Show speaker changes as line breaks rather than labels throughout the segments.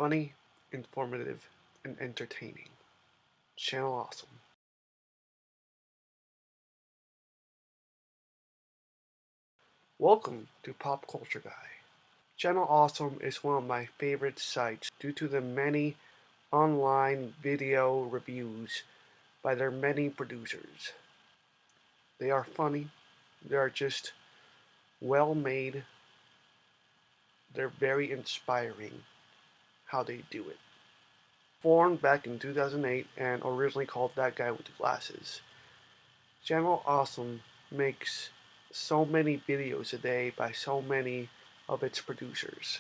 Funny, informative, and entertaining. Channel Awesome. Welcome to Pop Culture Guy. Channel Awesome is one of my favorite sites due to the many online video reviews by their many producers. They are funny, they are just well made, they're very inspiring how they do it. Formed back in 2008 and originally called That Guy with the Glasses, Channel Awesome makes so many videos a day by so many of its producers.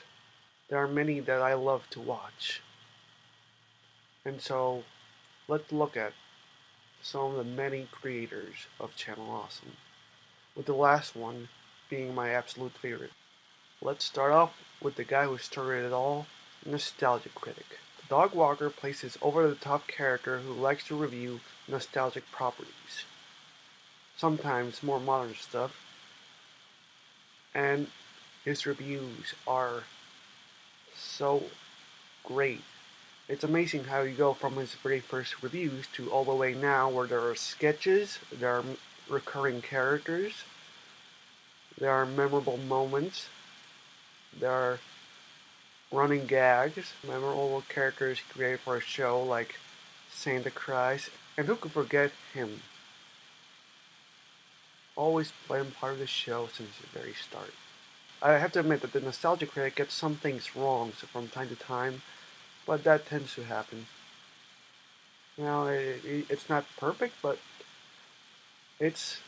There are many that I love to watch. And so, let's look at some of the many creators of Channel Awesome, with the last one being my absolute favorite. Let's start off with the guy who started it all, Nostalgic Critic. The dog walker plays this over-the-top character who likes to review nostalgic properties, sometimes more modern stuff, and his reviews are so great. It's amazing how you go from his very first reviews to all the way now where there are sketches, there are recurring characters, there are memorable moments, there are running gags, memorable characters created for a show like Santa Claus, and who could forget him? Always been part of the show since the very start. I have to admit that the Nostalgia Critic gets some things wrong from time to time, but that tends to happen. You know, it's not perfect, but it's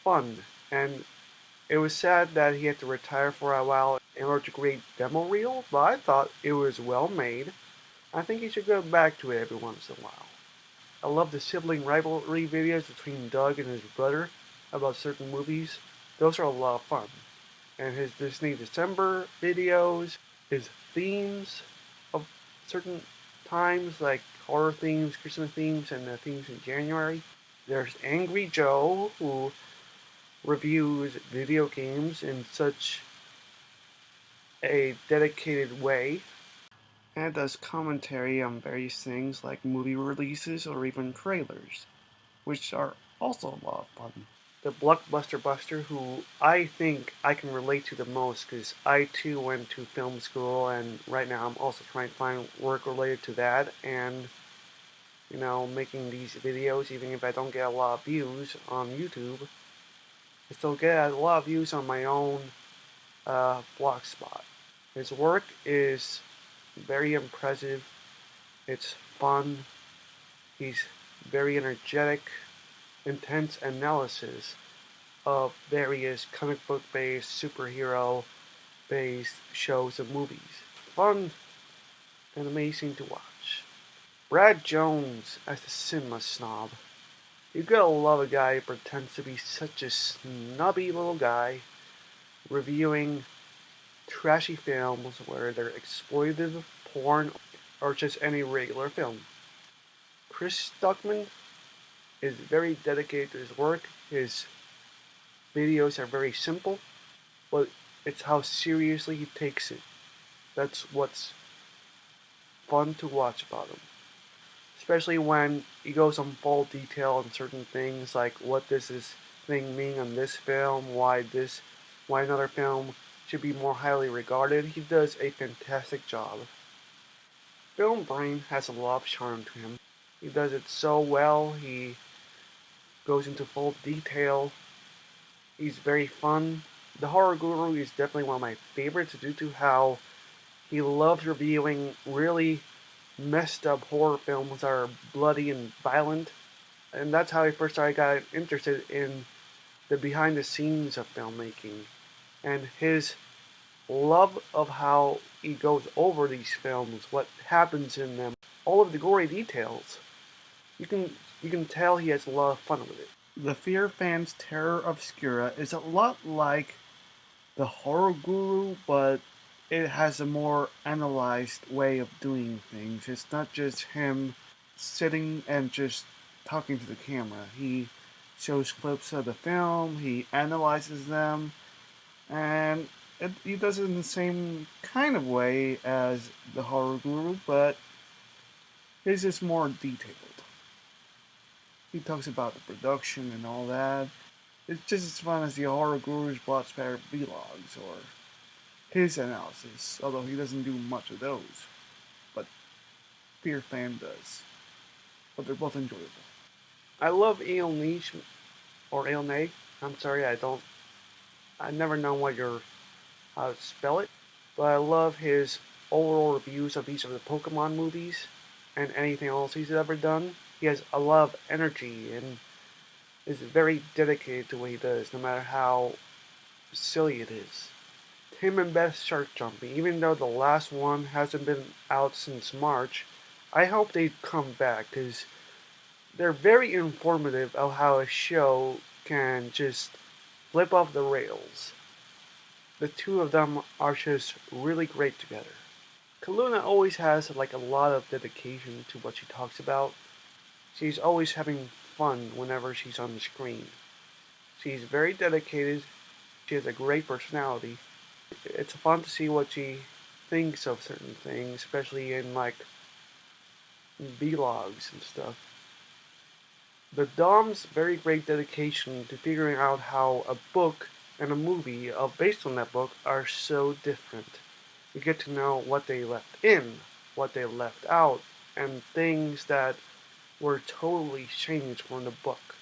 fun, and it was sad that he had to retire for a while in order to create demo reel, but I thought it was well made. I think he should go back to it every once in a while. I love the sibling rivalry videos between Doug and his brother about certain movies. Those are a lot of fun. And his Disney December videos, his themes of certain times, like horror themes, Christmas themes, and the themes in January. There's Angry Joe, who reviews video games in such a dedicated way, and does commentary on various things like movie releases or even trailers, which are also a lot of fun. The Blockbuster Buster, who I think I can relate to the most because I too went to film school, and right now I'm also trying to find work related to that, and making these videos, even if I don't get a lot of views on YouTube, I still get a lot of views on my own blogspot. His work is very impressive, it's fun, he's very energetic, intense analysis of various comic book based, superhero based shows and movies. Fun and amazing to watch. Brad Jones as the cinema snob. You gotta love a guy who pretends to be such a snobby little guy reviewing trashy films, whether they're exploitive, porn, or just any regular film. Chris Stuckman is very dedicated to his work. His videos are very simple, but it's how seriously he takes it. That's what's fun to watch about him. Especially when he goes on full detail on certain things, like what does this thing mean on this film, why another film should be more highly regarded. He does a fantastic job. Film Brain has a lot of charm to him. He does it so well. He goes into full detail. He's very fun. The Horror Guru is definitely one of my favorites due to how he loves reviewing really messed up horror films that are bloody and violent. And that's how I first started got interested in the behind the scenes of filmmaking. And his love of how he goes over these films, what happens in them, all of the gory details. You can tell he has a lot of fun with it. The Fear Fan's Terror Obscura is a lot like the Horror Guru, but it has a more analyzed way of doing things. It's not just him sitting and just talking to the camera. He shows clips of the film, he analyzes them, and He does it in the same kind of way as the Horror Guru, but his is more detailed. He talks about the production and all that. It's just as fun as the Horror Guru's Blood Spatter vlogs or his analysis, although he doesn't do much of those. But Fear Fan does. But they're both enjoyable. I love Eel Niche or Eel Nay. I'm sorry, I never know how to spell it. But I love his overall reviews of each of the Pokemon movies and anything else he's ever done. He has a lot of energy and is very dedicated to what he does, no matter how silly it is. Him and Beth Shark Jumping, even though the last one hasn't been out since March, I hope they come back because they're very informative of how a show can just flip off the rails. The two of them are just really great together. Kaluna always has like a lot of dedication to what she talks about. She's always having fun whenever she's on the screen. She's very dedicated. She has a great personality. It's fun to see what she thinks of certain things, especially in like vlogs and stuff. The Dom's very great dedication to figuring out how a book and a movie based on that book are so different. You get to know what they left in, what they left out, and things that were totally changed from the book.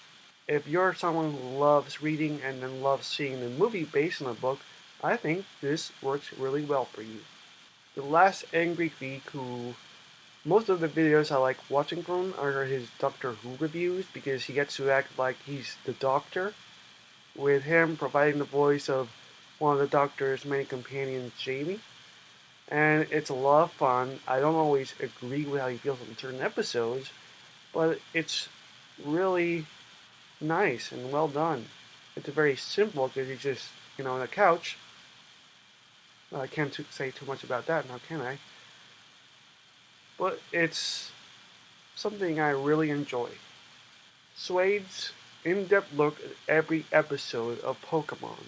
If you're someone who loves reading and then loves seeing the movie based on a book, I think this works really well for you. The Last Angry Geek, who most of the videos I like watching from are his Doctor Who reviews because he gets to act like he's the Doctor, with him providing the voice of one of the Doctor's many companions, Jamie. And it's a lot of fun. I don't always agree with how he feels on certain episodes, but it's really nice and well done. It's very simple because he's just, on the couch. I can't say too much about that now, can I? But it's something I really enjoy. Suede's in-depth look at every episode of Pokemon.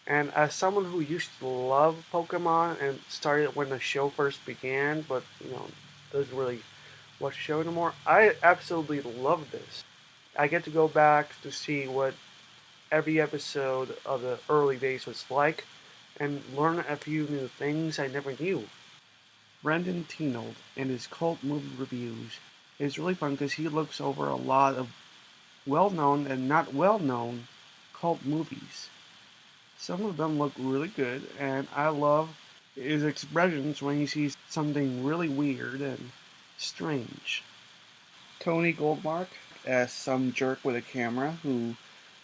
And as someone who used to love Pokemon and started when the show first began, but doesn't really watch the show anymore, I absolutely love this. I get to go back to see what every episode of the early days was like and learn a few new things I never knew. Brendan Teenold and his cult movie reviews is really fun because he looks over a lot of well-known and not well-known cult movies. Some of them look really good, and I love his expressions when he sees something really weird and strange. Tony Goldmark as some jerk with a camera who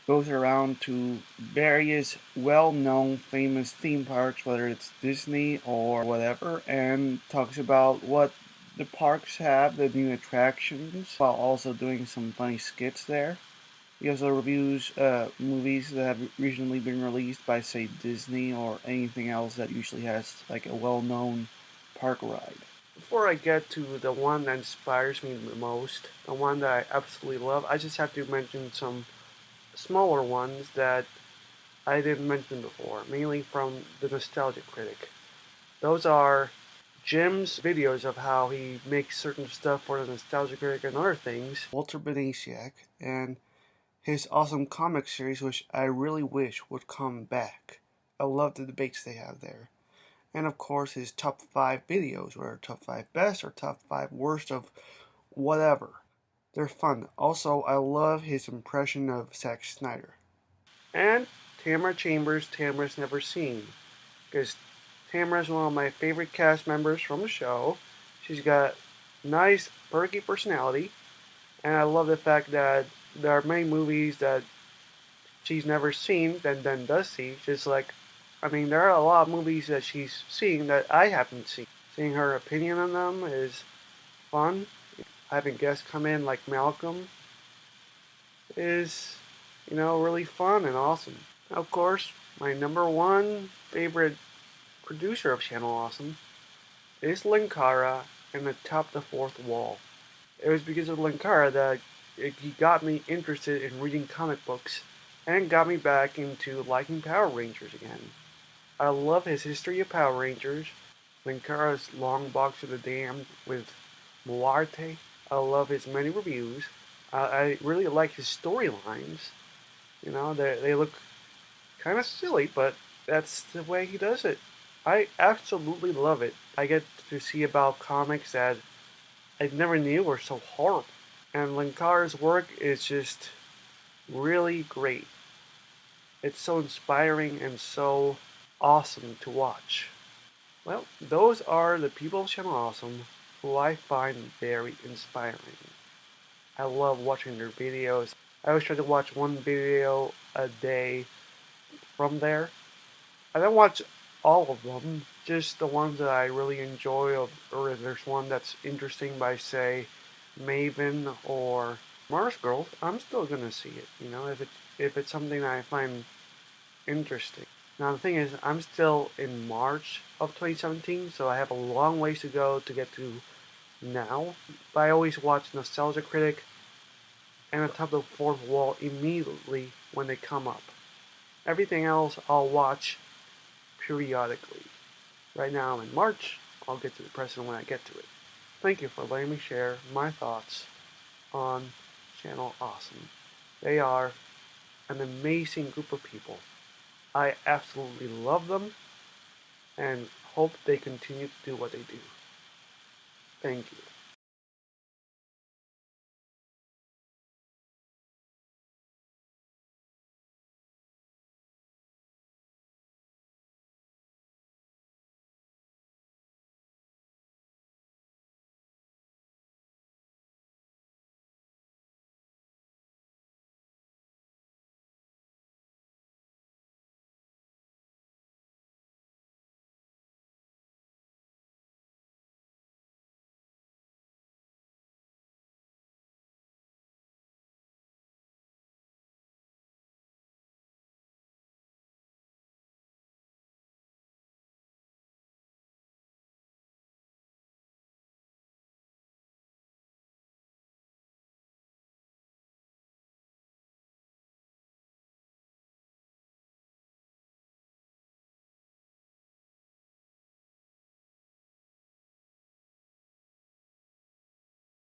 goes around to various well-known famous theme parks, whether it's Disney or whatever, and talks about what the parks have, the new attractions, while also doing some funny skits there. He also reviews movies that have recently been released by, say, Disney or anything else that usually has like a well-known park ride. Before I get to the one that inspires me the most, the one that I absolutely love, I just have to mention some smaller ones that I didn't mention before, mainly from the Nostalgia Critic. Those are Jim's videos of how he makes certain stuff for the Nostalgia Critic and other things, Walter Benasiak, and his awesome comic series, which I really wish would come back. I love the debates they have there. And of course his top 5 videos, whether top 5 best or top 5 worst of whatever. They're fun. Also, I love his impression of Zack Snyder. And Tamara Chambers, Tamara's Never Seen. Because Tamara's one of my favorite cast members from the show. She's got nice, perky personality. And I love the fact that there are many movies that she's never seen and then does see. Just like, there are a lot of movies that she's seen that I haven't seen. Seeing her opinion on them is fun. Having guests come in like Malcolm is, really fun and awesome. Of course, my number one favorite producer of Channel Awesome is Linkara and the Top the Fourth Wall. It was because of Linkara that he got me interested in reading comic books and got me back into liking Power Rangers again. I love his history of Power Rangers, Linkara's long walk to the dam with Muarte. I love his many reviews. I really like his storylines. You know, they look kind of silly, but that's the way he does it. I absolutely love it. I get to see about comics that I never knew were so horrible. And Linkara's work is just really great. It's so inspiring and so awesome to watch. Well, those are the people of Channel Awesome who I find very inspiring. I love watching their videos. I always try to watch one video a day from there. I don't watch all of them, just the ones that I really enjoy, or if there's one that's interesting by, say, Maven or Mars Girl, I'm still gonna see it. You know, if it's something that I find interesting. Now the thing is, I'm still in March of 2017, so I have a long ways to go to get to now. But I always watch Nostalgia Critic and On Top of the Fourth Wall immediately when they come up. Everything else I'll watch periodically. Right now I'm in March. I'll get to the present when I get to it. Thank you for letting me share my thoughts on Channel Awesome. They are an amazing group of people. I absolutely love them and hope they continue to do what they do. Thank you.